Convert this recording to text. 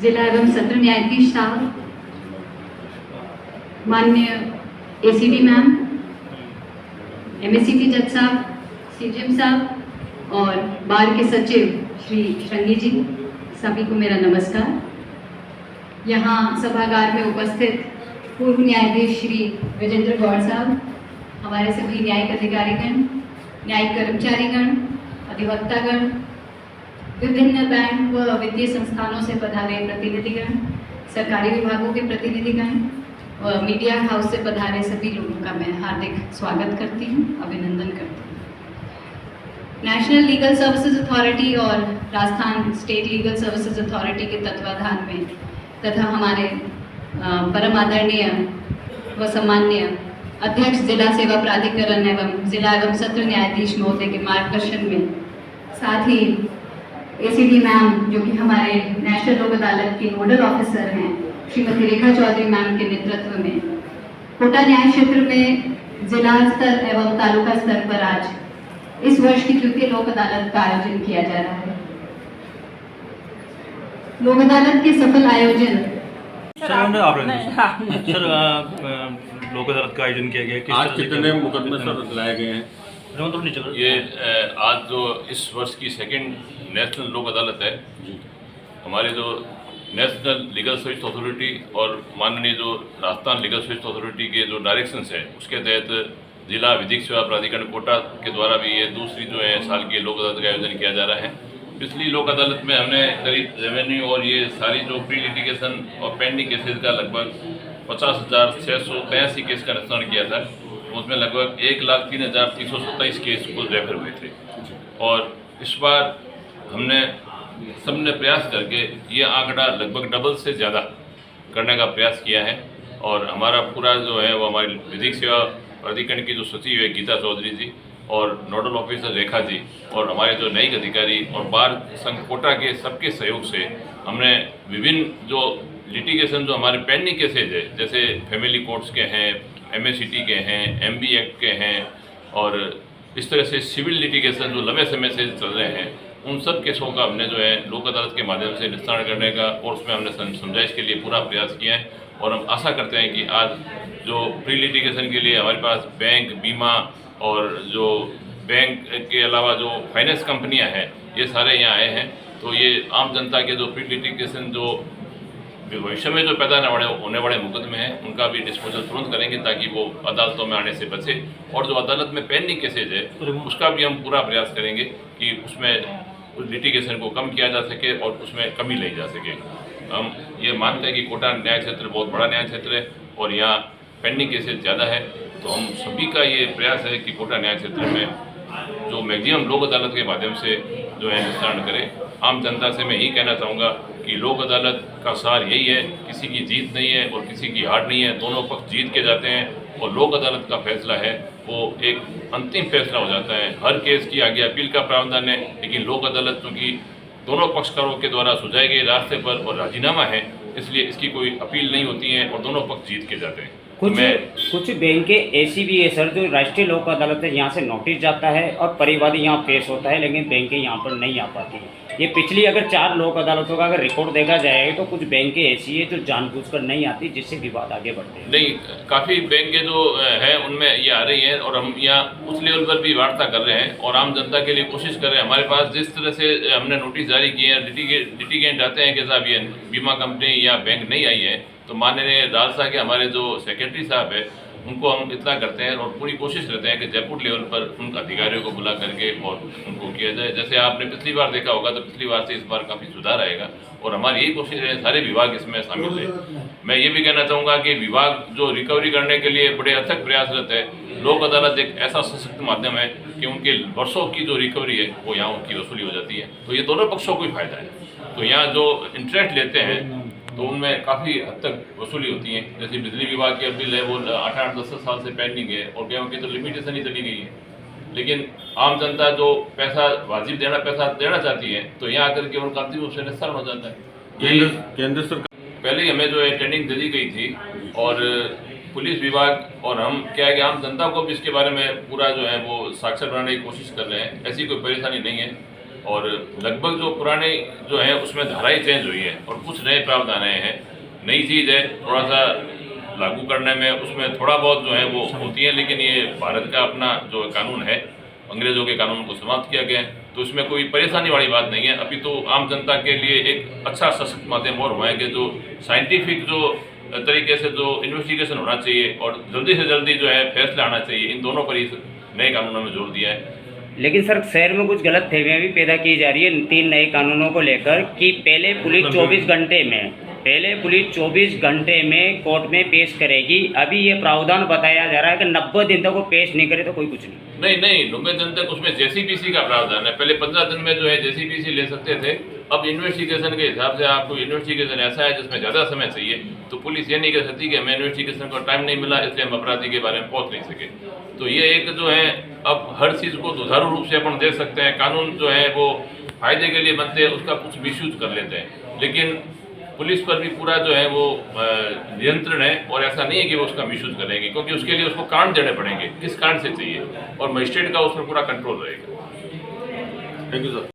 जिला एवं सत्र न्यायाधीश साहब, माननीय एसीडी मैम, एमएससीटी जज साहब, सीजीएम साहब और बार के सचिव श्री श्रृंगी जी, सभी को मेरा नमस्कार। यहाँ सभागार में उपस्थित पूर्व न्यायाधीश श्री विजेंद्र गौड़ साहब, हमारे सभी न्यायिक अधिकारीगण, न्यायिक कर्मचारीगण, अधिवक्तागण, विभिन्न बैंक व वित्तीय संस्थानों से पधारे प्रतिनिधिगण, सरकारी विभागों के प्रतिनिधिगण व मीडिया हाउस से पधारे सभी लोगों का मैं हार्दिक स्वागत करती हूँ, अभिनंदन करती हूँ। नेशनल लीगल सर्विसेज अथॉरिटी और Rajasthan state legal services authority के तत्वाधान में तथा हमारे परम आदरणीय व सम्माननीय अध्यक्ष जिला सेवा प्राधिकरण एवं जिला एवं सत्र न्यायाधीश महोदय के मार्गदर्शन में, साथ ही एसीडी मैम जो कि हमारे नेशनल लोक अदालत की नोडल ऑफिसर हैं, श्रीमती रेखा चौधरी मैम के नेतृत्व में कोटा न्याय क्षेत्र में जिला स्तर एवं तालुका स्तर पर आज इस वर्ष की तृतीय लोक अदालत का आयोजन किया जा रहा है। लोक अदालत के सफल आयोजन सर लोक अदालत का आयोजन किया गया, आज कितने मुकदमे सर लाए गए हैं? ये आज जो इस वर्ष की सेकंड नेशनल लोक अदालत है, हमारे जो नेशनल लीगल सर्विस अथॉरिटी और माननीय जो राजस्थान लीगल सर्विस अथॉरिटी के जो डायरेक्शंस है उसके तहत जिला विधिक सेवा प्राधिकरण कोटा के द्वारा भी ये दूसरी जो है साल की लोक अदालत का आयोजन किया जा रहा है। पिछली लोक अदालत में हमने करीब रेवेन्यू और ये सारी जो प्री लिटिगेशन और पेंडिंग केसेज का लगभग 50,683 केस का निस्तारण किया था। उसमें लगभग 1,03,327 केस को रेफर हुए थे और इस बार हमने सबने प्रयास करके ये आंकड़ा लगभग डबल से ज़्यादा करने का प्रयास किया है और हमारा पूरा जो है वो हमारी विधिक सेवा प्राधिकरण की जो सचिव है गीता चौधरी जी और नोडल ऑफिसर रेखा जी और हमारे जो न्यायिक अधिकारी और बार संघ कोटा के सबके सहयोग से हमने विभिन्न जो लिटिगेशन जो हमारे पेंडिंग केसेज है, जैसे फैमिली कोर्ट्स के हैं, एमएससीटी के हैं, एमबी एक्ट के हैं और इस तरह से सिविल लिटिगेशन जो लंबे समय से चल रहे हैं, उन सब केसों का हमने जो है लोक अदालत के माध्यम से निस्तारण करने का और उसमें हमने समझाइश के लिए पूरा प्रयास किया है और हम आशा करते हैं कि आज जो प्री लिटिगेशन के लिए हमारे पास बैंक, बीमा और जो बैंक के अलावा जो फाइनेंस कंपनियां हैं ये सारे यहाँ आए हैं, तो ये आम जनता के जो प्री लिटिगेशन जो भविष्य में जो पैदा होने वाले मुकदमे हैं उनका भी डिस्पोजल तुरंत करेंगे ताकि वो अदालतों में आने से बचे और जो अदालत में पेंडिंग केसेज है उसका भी हम पूरा प्रयास करेंगे कि उसमें लिटिगेशन को कम किया जा सके और उसमें कमी लाई जा सके। हम ये मानते हैं कि कोटा न्याय क्षेत्र बहुत बड़ा न्याय क्षेत्र है और यहाँ पेंडिंग केसेज ज़्यादा है, तो हम सभी का ये प्रयास है कि कोटा न्याय क्षेत्र में जो मैक्सिमम लोक अदालत के माध्यम से जो है निस्तारण करें। आम जनता से मैं यही कहना चाहूँगा कि लोक अदालत का सार यही है, किसी की जीत नहीं है और किसी की हार नहीं है, दोनों पक्ष जीत के जाते हैं और लोक अदालत का फैसला है वो एक अंतिम फैसला हो जाता है। हर केस की आगे अपील का प्रावधान है, लेकिन लोक अदालत चूँकि दोनों पक्षकारों के द्वारा सुझाए गए रास्ते पर और राजीनामा है, इसलिए इसकी कोई अपील नहीं होती है और दोनों पक्ष जीत के जाते हैं। कुछ बैंक ऐसी भी है सर जो राष्ट्रीय लोक अदालत है यहाँ से नोटिस जाता है और परिवादी यहाँ पेश होता है, लेकिन बैंकें यहाँ पर नहीं आ पाती। ये पिछली अगर 4 लोक अदालतों का अगर रिकॉर्ड देखा जाए तो कुछ बैंकें ऐसी है जो जानबूझकर नहीं आती, जिससे विवाद आगे बढ़ते हैं। नहीं, काफ़ी बैंकें जो है उनमें ये आ रही हैं और हम यहाँ उस लेवल पर भी वार्ता कर रहे हैं और आम जनता के लिए कोशिश कर रहे हैं। हमारे पास जिस तरह से हमने नोटिस जारी किए हैं, लिटिगेंट आते हैं कि साहब ये बीमा कंपनी या बैंक नहीं आई है, तो माननीय राजसा के हमारे जो सेक्रेटरी साहब है उनको हम इतना करते हैं और पूरी कोशिश करते हैं कि जयपुर लेवल पर उन अधिकारियों को बुला करके और उनको किया जाए। जैसे आपने पिछली बार देखा होगा तो पिछली बार से इस बार काफ़ी सुधार आएगा और हमारी यही कोशिश है सारे विभाग इसमें शामिल है। मैं ये भी कहना चाहूँगा कि विभाग जो रिकवरी करने के लिए बड़े अथक प्रयासरत है। लोक अदालत एक ऐसा सशक्त माध्यम है कि उनके वर्षों की जो रिकवरी है वो यहाँ उनकी वसूली हो जाती है, तो ये दोनों पक्षों को ही फायदा है। तो यहाँ जो इंटरेस्ट लेते हैं तो उनमें काफ़ी हद तक वसूली होती है। जैसे बिजली विभाग की बिल है वो 8-10 साल से पेंडिंग है और गेहूँ की तो लिमिटेशन ही चली गई है, लेकिन आम जनता जो पैसा वाजिब पैसा देना चाहती है तो यहाँ आकर के उनका अंतिम रूप से निस्तारण हो जाता है। केंद्र सरकार पहले ही हमें जो है ट्रेनिंग दी गई थी और पुलिस विभाग और हम क्या है कि आम जनता को भी इसके बारे में पूरा जो है वो साक्षर बनाने की कोशिश कर रहे हैं। ऐसी कोई परेशानी नहीं है और लगभग जो पुराने जो है उसमें धाराएं चेंज हुई है और कुछ नए प्रावधान आए हैं। नई चीज़ है, थोड़ा सा लागू करने में उसमें थोड़ा बहुत जो है वो होती है, लेकिन ये भारत का अपना जो कानून है, अंग्रेजों के कानून को समाप्त किया गया है, तो उसमें कोई परेशानी वाली बात नहीं है। अभी तो आम जनता के लिए एक अच्छा सशक्त माध्यम और हुआ है कि जो साइंटिफिक जो तरीके से जो इन्वेस्टिगेशन होना चाहिए और जल्दी से जल्दी जो है फैसला आना चाहिए, इन दोनों पर इस नए कानूनों में जोर दिया है। लेकिन सर शहर में कुछ गलत फहमियाँ भी पैदा की जा रही है 3 नए कानूनों को लेकर कि पहले पुलिस 24 घंटे में कोर्ट में पेश करेगी। अभी ये प्रावधान बताया जा रहा है कि 90 दिन तक वो पेश नहीं करे तो कोई कुछ नहीं। नहीं 90 दिन तक उसमें जेसीपीसी का प्रावधान है। पहले 15 दिन में जो है जेसीपीसी ले सकते थे। अब इन्वेस्टिगेशन के हिसाब से आपको इन्वेस्टिगेशन ऐसा है जिसमें ज़्यादा समय चाहिए, तो पुलिस ये नहीं कह सकती कि हमें इन्वेस्टिगेशन को टाइम नहीं मिला इसलिए हम अपराधी के बारे में पहुंच नहीं सके। तो ये एक जो है अब हर चीज़ को दुधारू रूप से अपन दे सकते हैं। कानून जो है वो फायदे के लिए बनते हैं, उसका कुछ मिसयूज कर लेते हैं, लेकिन पुलिस पर भी पूरा जो है वो नियंत्रण है और ऐसा नहीं है कि वो उसका मिसयूज करेंगे, क्योंकि उसके लिए उसको कारण देने पड़ेंगे किस कारण से चाहिए और मजिस्ट्रेट का उस पर पूरा कंट्रोल रहेगा। Thank you sir.